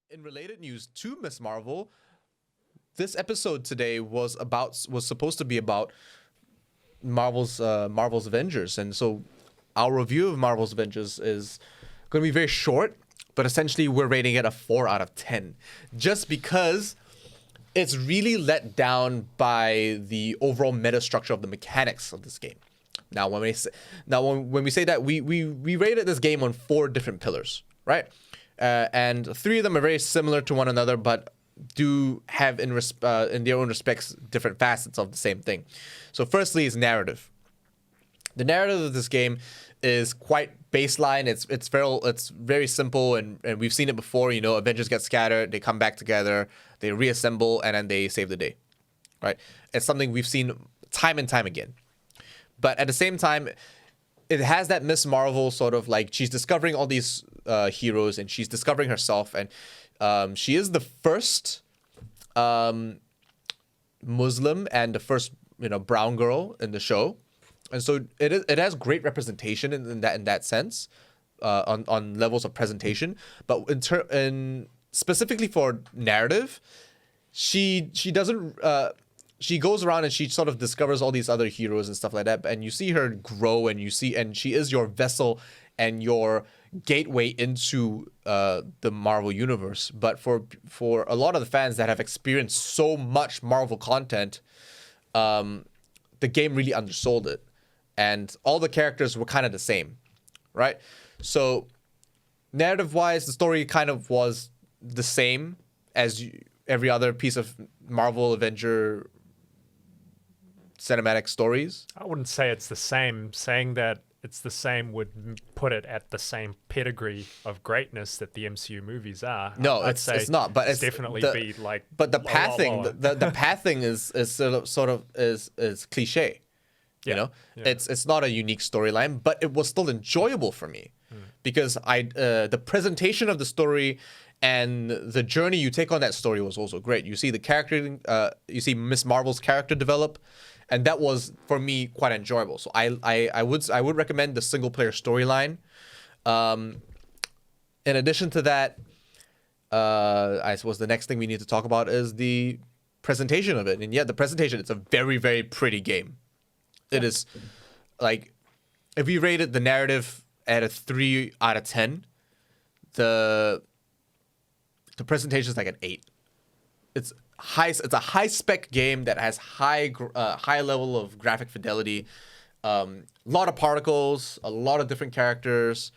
In related news to Miss Marvel, this episode today was supposed to be about Marvel's Avengers, and so our review of Marvel's Avengers is going to be very short, but essentially we're rating it a 4 out of 10, just because it's really let down by the overall meta structure of the mechanics of this game. Now, when we say that, we rated this game on 4 different pillars, right? And 3 of them are very similar to one another, but do have in their own respects different facets of the same thing. So firstly is narrative. The narrative of this game is quite baseline. It's very simple, and we've seen it before. You know, Avengers get scattered, they come back together, they reassemble, and then they save the day, right? It's something we've seen time and time again. But at the same time, it has that Miss Marvel sort of like she's discovering all these heroes, and she's discovering herself, and she is the first Muslim and the first brown girl in the show, and so it has great representation in that sense, on levels of presentation. But in specifically for narrative, she doesn't. She goes around and she sort of discovers all these other heroes and stuff like that, and you see her grow, and she is your vessel and your gateway into the Marvel universe. But for a lot of the fans that have experienced so much Marvel content, the game really undersold it, and all the characters were kind of the same, right? So narrative-wise, the story kind of was the same as every other piece of Marvel Avenger cinematic stories. I wouldn't say it's the same. Saying that it's the same would put it at the same pedigree of greatness that the MCU movies are. No, it's not. But it's definitely be like. But the pathing, the pathing is sort of cliche. You know, it's not a unique storyline, but it was still enjoyable for me because the presentation of the story and the journey you take on that story was also great. You see the character, you see Miss Marvel's character develop, and that was for me quite enjoyable. So I would recommend the single player storyline. In addition to that, I suppose the next thing we need to talk about is the presentation of it. And yeah, the presentation, it's a very, very pretty game. It is like, if we rated the narrative at a 3 out of 10, the presentation is like an 8. It's a high spec game that has high level of graphic fidelity, a lot of particles, a lot of different characters,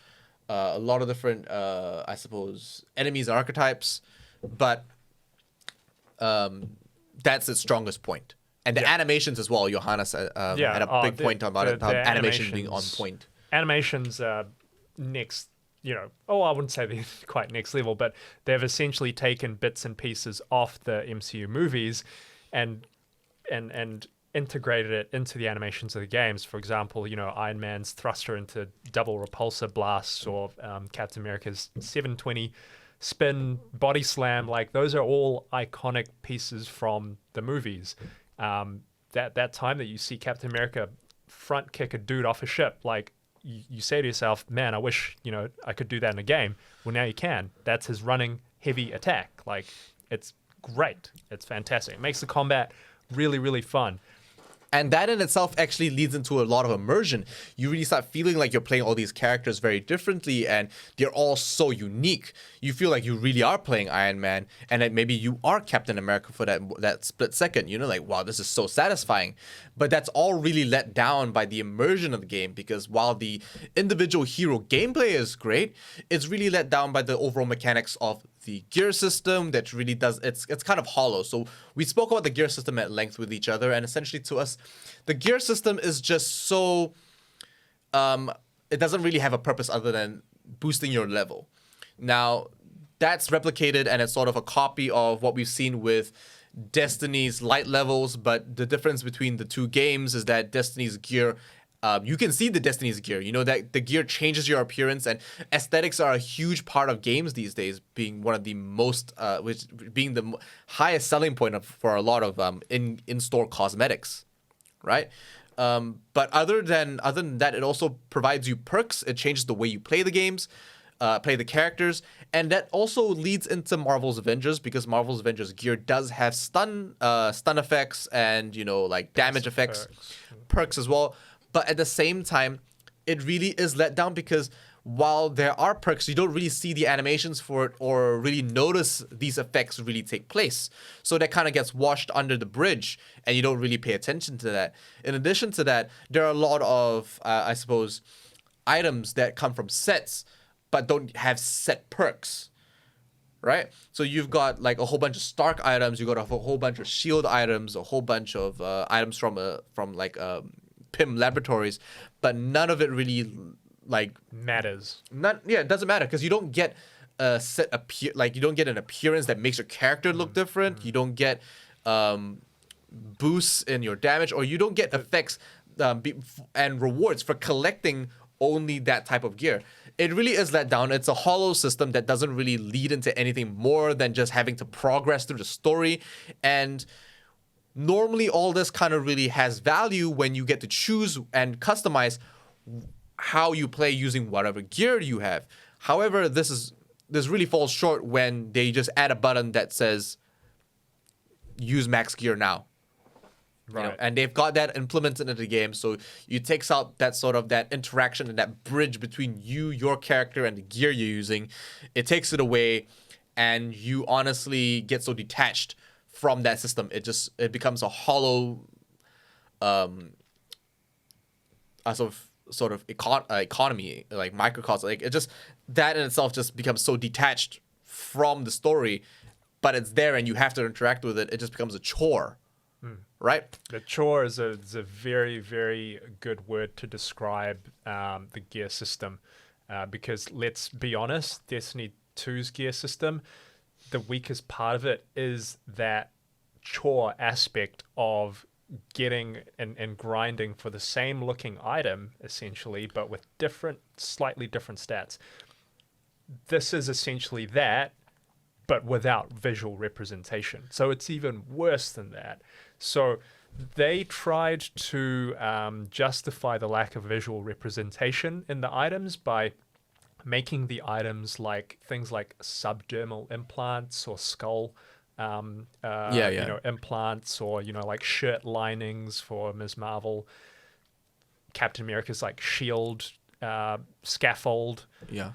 a lot of different I suppose enemies and archetypes, but that's its strongest point. And the animations as well. Johannes had a big point about it, how animation being on point. Animations next. I wouldn't say they're quite next level, but they've essentially taken bits and pieces off the MCU movies and integrated it into the animations of the games. For example, Iron Man's thruster into double repulsor blasts, or Captain America's 720 spin body slam. Like, those are all iconic pieces from the movies. That time that you see Captain America front kick a dude off a ship, like, you say to yourself, man, I wish, I could do that in a game. Well, now you can. That's his running heavy attack. Like, it's great. It's fantastic. It makes the combat really, really fun. And that in itself actually leads into a lot of immersion. You really start feeling like you're playing all these characters very differently, and they're all so unique. You feel like you really are playing Iron Man, and that maybe you are Captain America for that split second. Like, wow, this is so satisfying. But that's all really let down by the immersion of the game, because while the individual hero gameplay is great, it's really let down by the overall mechanics of the gear system that really does, it's kind of hollow. So we spoke about the gear system at length with each other, and essentially to us, the gear system is just so, it doesn't really have a purpose other than boosting your level. Now, that's replicated, and it's sort of a copy of what we've seen with Destiny's light levels, but the difference between the two games is that Destiny's gear, you can see the Destiny's gear, that the gear changes your appearance, and aesthetics are a huge part of games these days, being one of the most, being the highest selling point for a lot of in-store cosmetics, right? But other than that, it also provides you perks. It changes the way you play the games. play the characters, and that also leads into Marvel's Avengers, because Marvel's Avengers gear does have stun effects and like damage effects, perks as well. But at the same time, it really is let down because while there are perks, you don't really see the animations for it or really notice these effects really take place. So that kind of gets washed under the bridge, and you don't really pay attention to that. In addition to that, there are a lot of, I suppose, items that come from sets but don't have set perks, right? So you've got like a whole bunch of Stark items, you got a whole bunch of Shield items, a whole bunch of items from PIM Laboratories, but none of it really like matters. It doesn't matter because you don't get a you don't get an appearance that makes your character look different. You don't get boosts in your damage, or you don't get effects and rewards for collecting only that type of gear. It really is let down. It's a hollow system that doesn't really lead into anything more than just having to progress through the story. And normally all this kind of really has value when you get to choose and customize how you play using whatever gear you have. However, this really falls short when they just add a button that says use max gear now. Right. And they've got that implemented into the game, so it takes out that sort of that interaction and that bridge between you, your character, and the gear you're using. It takes it away, and you honestly get so detached from that system. It becomes a hollow, sort of economy, like microcosm. Like it just, that in itself just becomes so detached from the story, but it's there and you have to interact with it. It just becomes a chore. Right? The chore is a very, very good word to describe the gear system, because let's be honest, Destiny 2's gear system, the weakest part of it is that chore aspect of getting and grinding for the same looking item, essentially, but with slightly different stats. This is essentially that, but without visual representation. So it's even worse than that. So they tried to justify the lack of visual representation in the items by making the items like things like subdermal implants or skull implants, or like shirt linings for Ms. Marvel. Captain America's like shield scaffold. Yeah.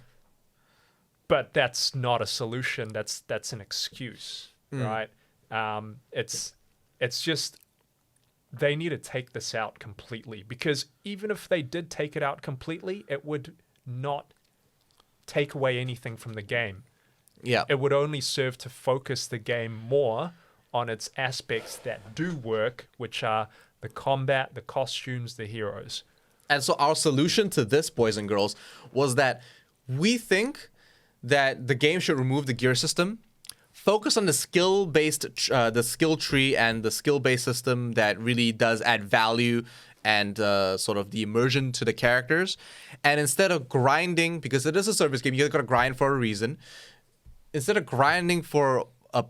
But that's not a solution. That's an excuse, right? It's just they need to take this out completely, because even if they did take it out completely, it would not take away anything from the game. Yeah. It would only serve to focus the game more on its aspects that do work, which are the combat, the costumes, the heroes. And so our solution to this, boys and girls, was that we think that the game should remove the gear system, focus on the skill-based, the skill tree and the skill-based system that really does add value and sort of the immersion to the characters. And instead of grinding, because it is a service game, you got to grind for a reason. Instead of grinding for a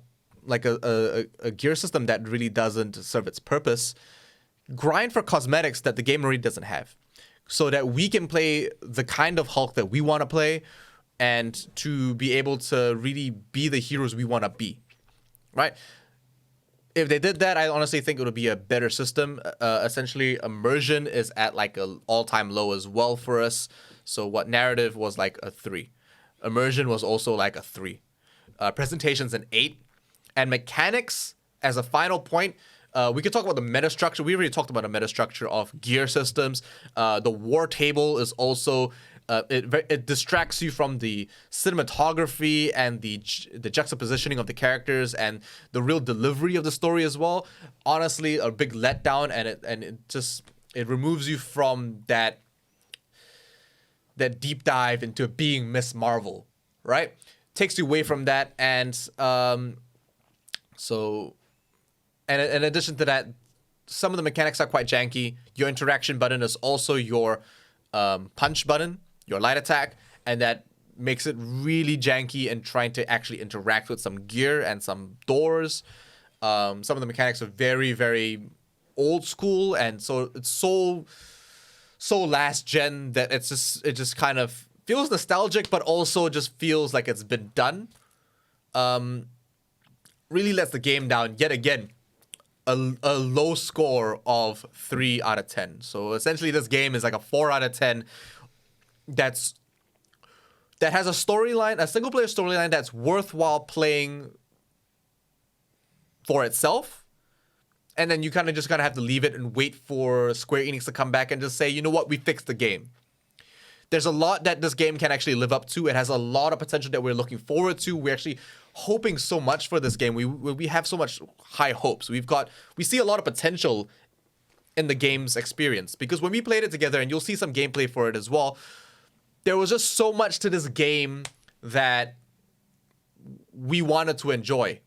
gear system that really doesn't serve its purpose, grind for cosmetics that the game already doesn't have, so that we can play the kind of Hulk that we want to play, and to be able to really be the heroes we want to be, right? If they did that, I honestly think it would be a better system. Essentially, immersion is at like an all-time low as well for us. So what narrative was like a 3. Immersion was also like a 3. Presentation's an 8. And mechanics, as a final point, we could talk about the meta structure. We already talked about the meta structure of gear systems. The war table is also... it distracts you from the cinematography and the juxtapositioning of the characters and the real delivery of the story as well. Honestly, a big letdown, and it removes you from that deep dive into being Miss Marvel, right? Takes you away from that, and in addition to that, some of the mechanics are quite janky. Your interaction button is also your punch button, your light attack, and that makes it really janky in trying to actually interact with some gear and some doors. Some of the mechanics are very, very old school, and so it's so last gen that it just kind of feels nostalgic, but also just feels like it's been done. Really lets the game down yet again. A low score of 3 out of 10. So essentially this game is like a 4 out of 10 that has a storyline, a single player storyline that's worthwhile playing for itself. And then you kind of have to leave it and wait for Square Enix to come back and just say, you know what, we fixed the game. There's a lot that this game can actually live up to. It has a lot of potential that we're looking forward to. We're actually hoping so much for this game. We have so much high hopes. We see a lot of potential in the game's experience, because when we played it together, and you'll see some gameplay for it as well, there was just so much to this game that we wanted to enjoy,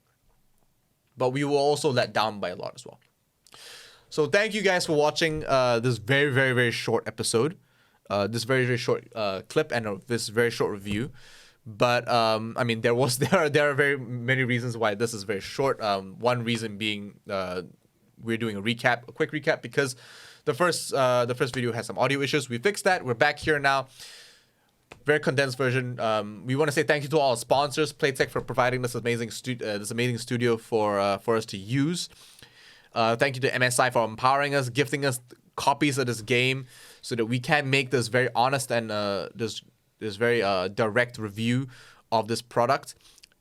but we were also let down by a lot as well. So thank you guys for watching this very, very, very short episode, this very, very short clip, and this very short review. But I mean, there are very many reasons why this is very short. One reason being we're doing a quick recap, because the first video has some audio issues. We fixed that. We're back here now. Very condensed version. We want to say thank you to all our sponsors, Playtech, for providing this amazing studio for us to use. Thank you to MSI for empowering us, gifting us copies of this game, so that we can make this very honest and this very direct review of this product.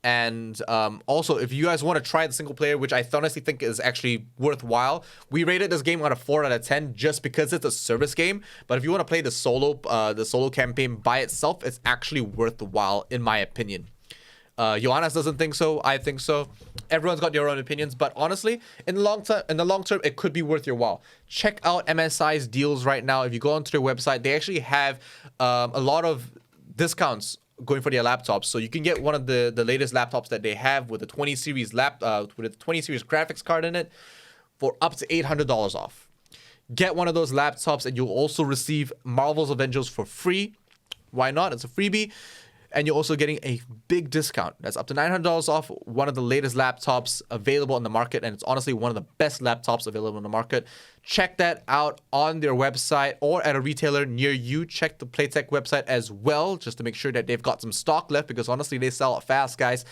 And also, if you guys want to try the single player, which I honestly think is actually worthwhile, we rated this game on a 4 out of 10 just because it's a service game. But if you want to play the solo campaign by itself, it's actually worth the while, in my opinion. Johannes doesn't think so. I think so. Everyone's got their own opinions, but honestly, in the long term, it could be worth your while. Check out MSI's deals right now. If you go onto their website, they actually have a lot of discounts going for their laptops. So you can get one of the latest laptops that they have with a 20 series with a 20 series graphics card in it for up to $800 off. Get one of those laptops, and you'll also receive Marvel's Avengers for free. Why not? It's a freebie. And you're also getting a big discount. That's up to $900 off one of the latest laptops available on the market. And it's honestly one of the best laptops available on the market. Check that out on their website or at a retailer near you. Check the Playtech website as well, just to make sure that they've got some stock left, because honestly, they sell it fast, guys.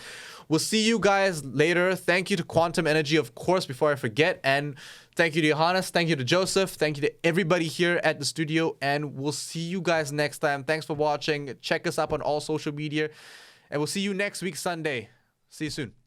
We'll see you guys later. Thank you to Quantum Energy, of course, before I forget. And thank you to Johannes. Thank you to Joseph. Thank you to everybody here at the studio. And we'll see you guys next time. Thanks for watching. Check us up on all social media. And we'll see you next week, Sunday. See you soon.